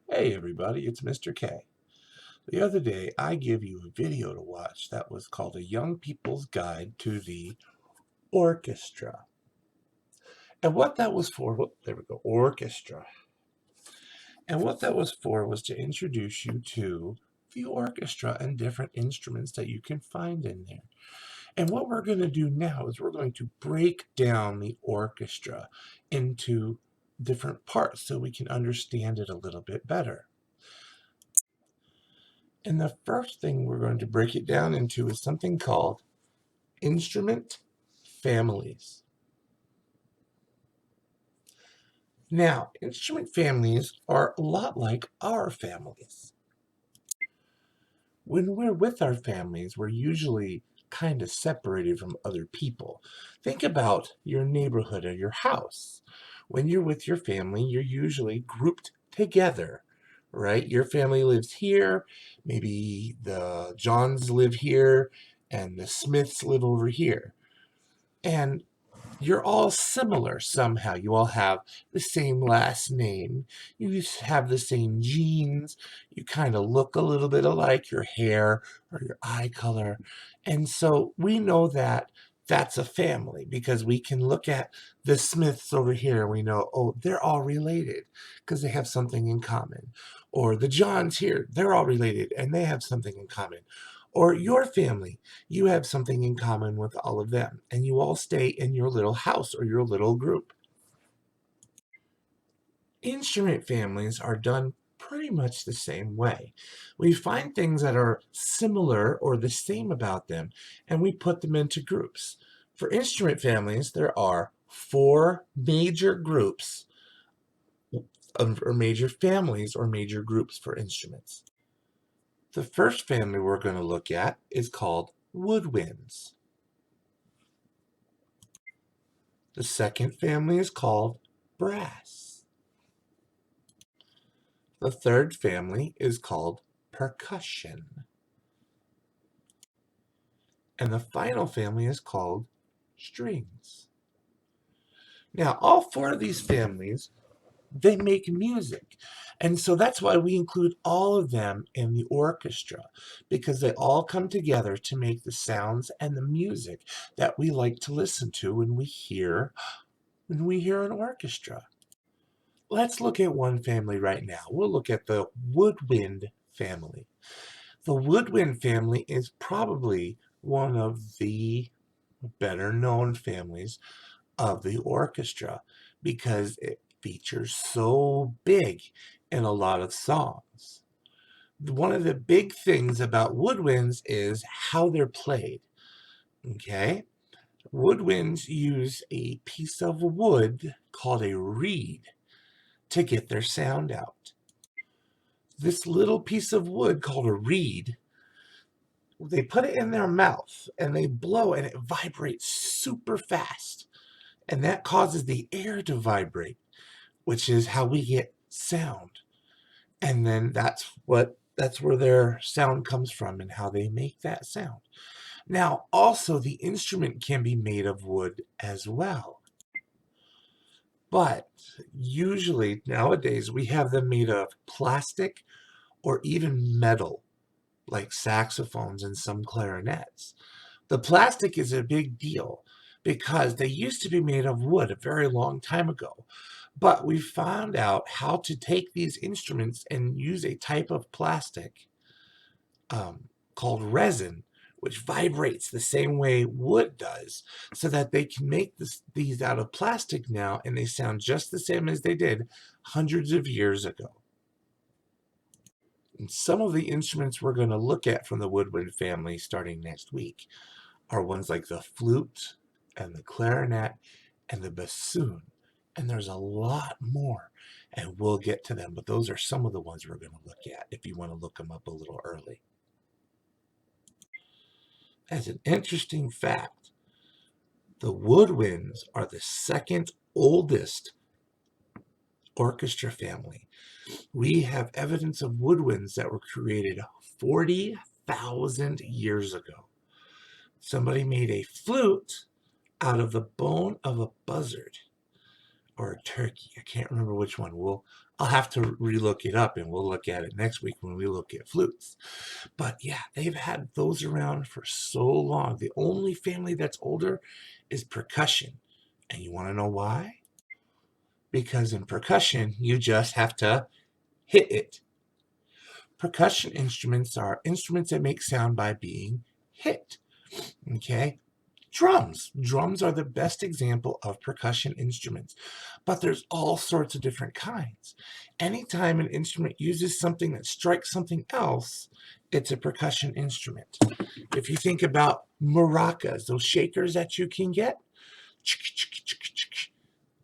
Hey everybody, it's Mr. K. The other day I gave you a video to watch that was called A Young People's Guide to the Orchestra. And what that was for, there we go, Orchestra. And what that was for was to introduce you to the orchestra and different instruments that you can find in there. And what we're going to do now is we're going to break down the orchestra into different parts so we can understand it a little bit better. And the first thing we're going to break it down into is something called instrument families. Now, instrument families are a lot like our families. When we're with our families, we're usually kind of separated from other people. Think about your neighborhood or your house. When you're with your family, you're usually grouped together, right? Your family lives here, maybe the Johns live here, and the Smiths live over here. And you're all similar somehow. You all have the same last name. You have the same genes. You kind of look a little bit alike, your hair or your eye color. And so we know that that's a family because we can look at the Smiths over here and we know, oh, they're all related because they have something in common. Or the Johns here, they're all related and they have something in common. Or your family, you have something in common with all of them, and you all stay in your little house or your little group. Instrument families are done pretty much the same way. We find things that are similar or the same about them, and we put them into groups. For instrument families, there are four major groups, or major families, or major groups for instruments. The first family we're going to look at is called woodwinds. The second family is called brass. The third family is called percussion. And the final family is called strings. Now, all four of these families, they make music. And so that's why we include all of them in the orchestra, because they all come together to make the sounds and the music that we like to listen to when we hear an orchestra. Let's look at one family right now. We'll look at the woodwind family. The woodwind family is probably one of the better known families of the orchestra because it features so big in a lot of songs. One of the big things about woodwinds is how they're played. Okay? Woodwinds use a piece of wood called a reed to get their sound out. This little piece of wood called a reed, they put it in their mouth and they blow and it vibrates super fast. And that causes the air to vibrate, which is how we get sound. And then that's where their sound comes from and how they make that sound. Now, also the instrument can be made of wood as well. But usually nowadays we have them made of plastic or even metal, like saxophones and some clarinets. The plastic is a big deal because they used to be made of wood a very long time ago. But we found out how to take these instruments and use a type of plastic called resin, which vibrates the same way wood does, so that they can make these out of plastic now, and they sound just the same as they did hundreds of years ago. And some of the instruments we're going to look at from the woodwind family starting next week are ones like the flute and the clarinet and the bassoon. And there's a lot more, and we'll get to them, but those are some of the ones we're going to look at if you want to look them up a little early. As an interesting fact, the woodwinds are the second oldest orchestra family. We have evidence of woodwinds that were created 40,000 years ago. Somebody made a flute out of the bone of a buzzard or a turkey. I can't remember which one. I'll have to relook it up and we'll look at it next week when we look at flutes. But yeah, they've had those around for so long. The only family that's older is percussion. And you want to know why? Because in percussion, you just have to hit it. Percussion instruments are instruments that make sound by being hit. Okay? Drums. Drums are the best example of percussion instruments, but there's all sorts of different kinds. Anytime an instrument uses something that strikes something else, it's a percussion instrument. If you think about maracas, those shakers that you can get,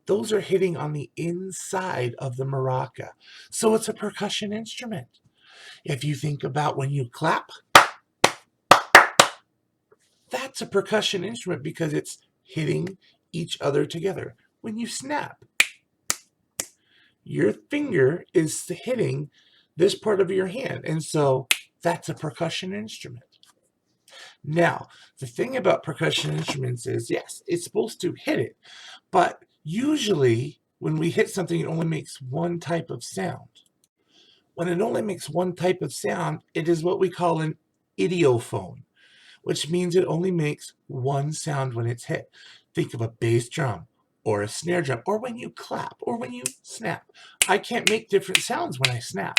those are hitting on the inside of the maraca. So it's a percussion instrument. If you think about when you clap, that's a percussion instrument because it's hitting each other together. When you snap, your finger is hitting this part of your hand, and so that's a percussion instrument. Now, the thing about percussion instruments is, yes, it's supposed to hit it, but usually when we hit something, it only makes one type of sound. When it only makes one type of sound, it is what we call an idiophone, which means it only makes one sound when it's hit. Think of a bass drum or a snare drum, or when you clap, or when you snap. I can't make different sounds when I snap.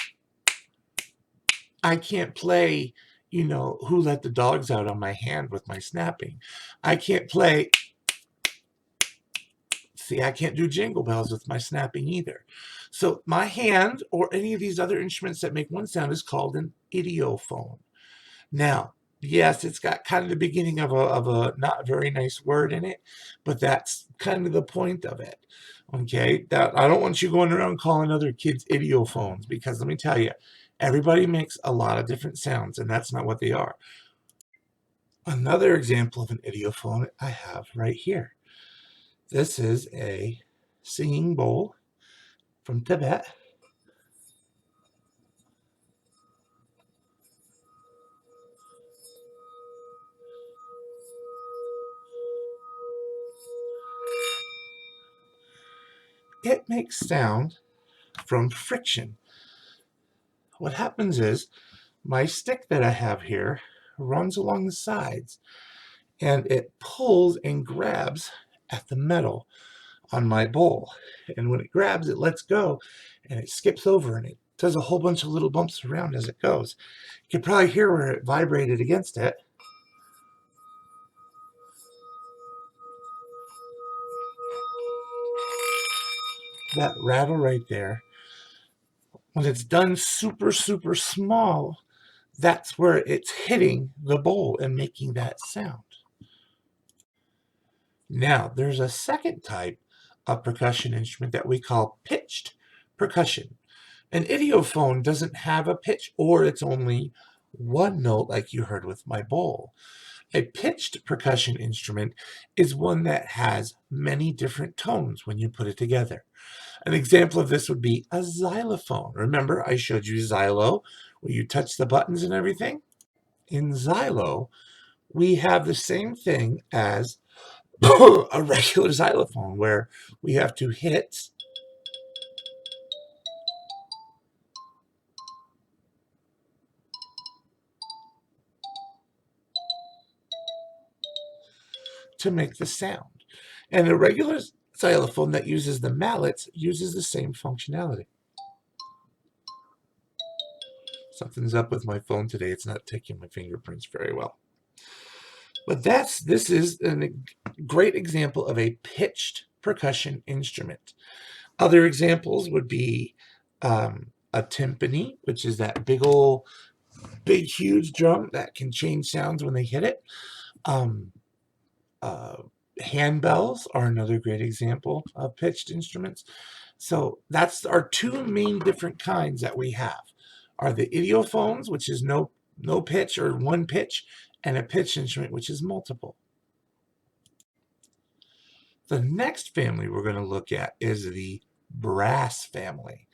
I can't play, Who Let the Dogs Out on my hand with my snapping. I can't play, I can't do jingle bells with my snapping either. So my hand or any of these other instruments that make one sound is called an idiophone. Now, yes, it's got kind of the beginning of a not very nice word in it, but that's kind of the point of it. Okay, that I don't want you going around calling other kids idiophones, because let me tell you, everybody makes a lot of different sounds, and that's not what they are. Another example of an idiophone I have right here. This is a singing bowl from Tibet. It makes sound from friction. What happens is my stick that I have here runs along the sides and it pulls and grabs at the metal on my bowl. And when it grabs, it lets go and it skips over and it does a whole bunch of little bumps around as it goes. You can probably hear where it vibrated against it. That rattle right there, when it's done super, super small, that's where it's hitting the bowl and making that sound. Now, there's a second type of percussion instrument that we call pitched percussion. An idiophone doesn't have a pitch, or it's only one note like you heard with my bowl. A pitched percussion instrument is one that has many different tones when you put it together. An example of this would be a xylophone. Remember, I showed you xylo, where you touch the buttons and everything? In xylo, we have the same thing as a regular xylophone, where we have to hit to make the sound. And a regular xylophone that uses the mallets uses the same functionality. Something's up with my phone today. It's not taking my fingerprints very well. But this is a great example of a pitched percussion instrument. Other examples would be a timpani, which is that big, huge drum that can change sounds when they hit it. Handbells are another great example of pitched instruments. So that's our two main different kinds that we have, are the idiophones, which is no pitch or one pitch, and a pitch instrument, which is multiple. The next family we're going to look at is the brass family.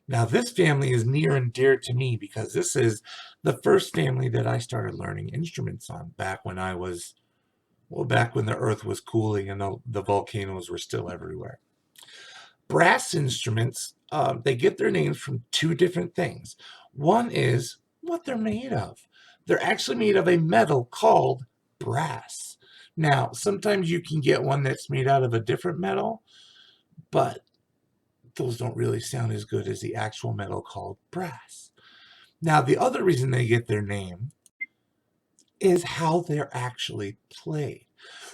Now, this family is near and dear to me because this is the first family that I started learning instruments on back when the earth was cooling and the volcanoes were still everywhere. Brass instruments they get their names from two different things. One is what they're made of. They're actually made of a metal called brass. Now, sometimes you can get one that's made out of a different metal, but those don't really sound as good as the actual metal called brass. Now, the other reason they get their name is how they're actually played.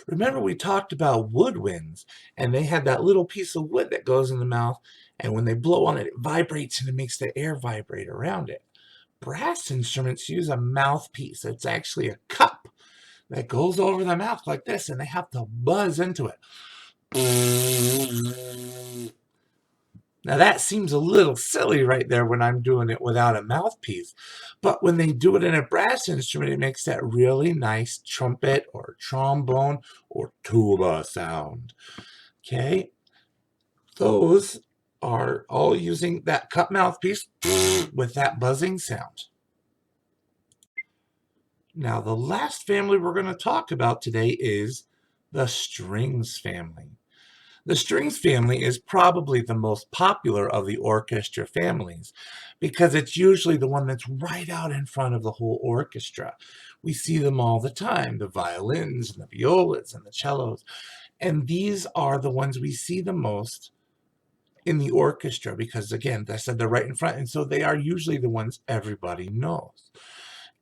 Remember, we talked about woodwinds, and they had that little piece of wood that goes in the mouth, and when they blow on it, it vibrates and it makes the air vibrate around it. Brass instruments use a mouthpiece. It's actually a cup that goes over the mouth like this, and they have to buzz into it. Now that seems a little silly right there when I'm doing it without a mouthpiece, but when they do it in a brass instrument, it makes that really nice trumpet or trombone or tuba sound. Okay, those are all using that cup mouthpiece with that buzzing sound. Now the last family we're going to talk about today is the strings family. The strings family is probably the most popular of the orchestra families because it's usually the one that's right out in front of the whole orchestra. We see them all the time, the violins and the violas and the cellos, and these are the ones we see the most in the orchestra because, again, I said they're right in front, and so they are usually the ones everybody knows.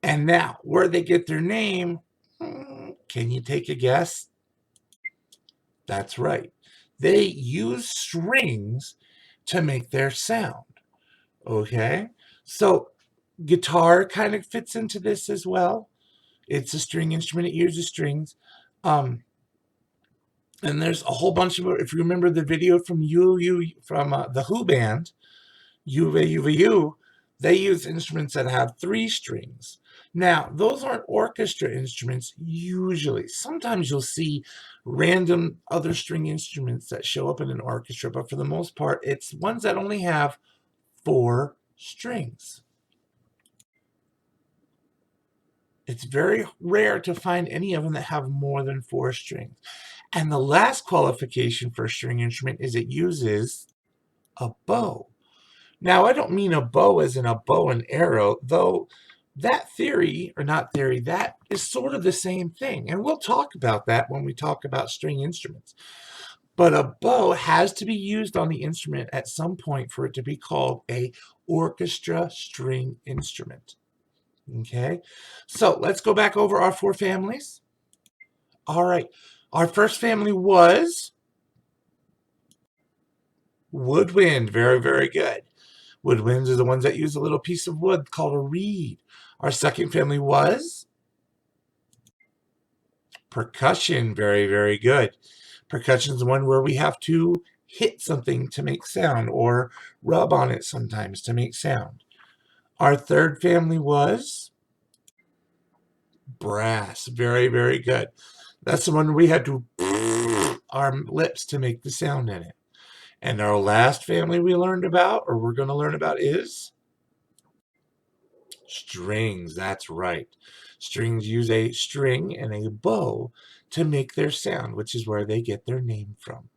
And now, where they get their name, can you take a guess? That's right. They use strings to make their sound. Okay? So guitar kind of fits into this as well. It's a string instrument. It uses strings. And there's a whole bunch of, if you remember the video from the Who band, U, they use instruments that have 3 strings. Now, those aren't orchestra instruments usually. Sometimes you'll see random other string instruments that show up in an orchestra, but for the most part, it's ones that only have 4 strings. It's very rare to find any of them that have more than 4 strings. And the last qualification for a string instrument is it uses a bow. Now, I don't mean a bow as in a bow and arrow, though that that is sort of the same thing. And we'll talk about that when we talk about string instruments. But a bow has to be used on the instrument at some point for it to be called a orchestra string instrument. Okay, so let's go back over our 4 families. All right, our first family was woodwind. Very, very good. Woodwinds are the ones that use a little piece of wood called a reed. Our second family was percussion. Very, very good. Percussion is the one where we have to hit something to make sound or rub on it sometimes to make sound. Our third family was brass. Very, very good. That's the one where we had to our lips to make the sound in it. And our last family we learned about, or we're going to learn about, is strings. That's right. Strings use a string and a bow to make their sound, which is where they get their name from.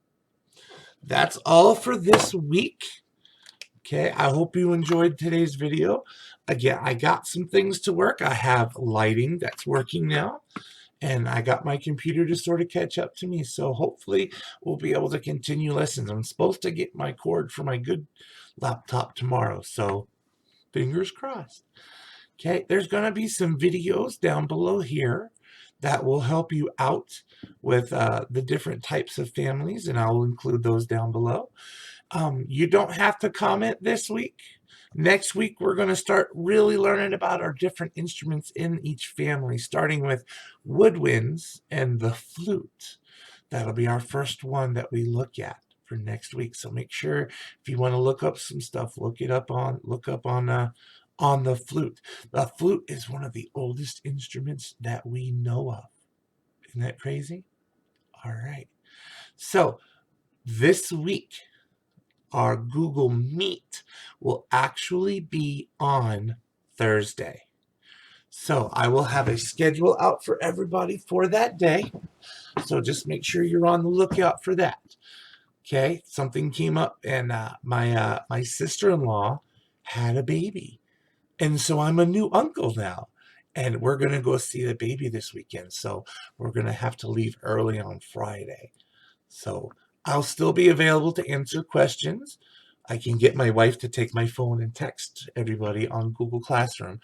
That's all for this week. Okay, I hope you enjoyed today's video. Again, I got some things to work. I have lighting that's working now, and I got my computer to sort of catch up to me. So hopefully we'll be able to continue lessons. I'm supposed to get my cord for my good laptop tomorrow, so fingers crossed. Okay, there's going to be some videos down below here that will help you out with the different types of families, and I'll include those down below. You don't have to comment this week. Next week, we're going to start really learning about our different instruments in each family, starting with woodwinds and the flute. That'll be our first one that we look at for next week. So make sure if you want to look up some stuff, look up on the flute. The flute is one of the oldest instruments that we know of. Isn't that crazy? All right. So this week, our Google Meet will actually be on Thursday. So I will have a schedule out for everybody for that day. So just make sure you're on the lookout for that. Okay, something came up, and my sister-in-law had a baby, and so I'm a new uncle now, and we're gonna go see the baby this weekend. So we're gonna have to leave early on Friday. So I'll still be available to answer questions. I can get my wife to take my phone and text everybody on Google Classroom.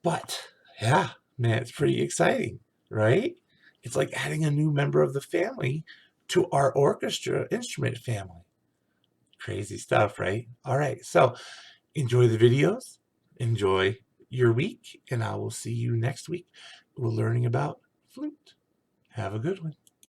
But yeah, man, it's pretty exciting, right? It's like adding a new member of the family to our orchestra instrument family. Crazy stuff, right? All right, so enjoy the videos, enjoy your week, and I will see you next week. We're learning about flute. Have a good one.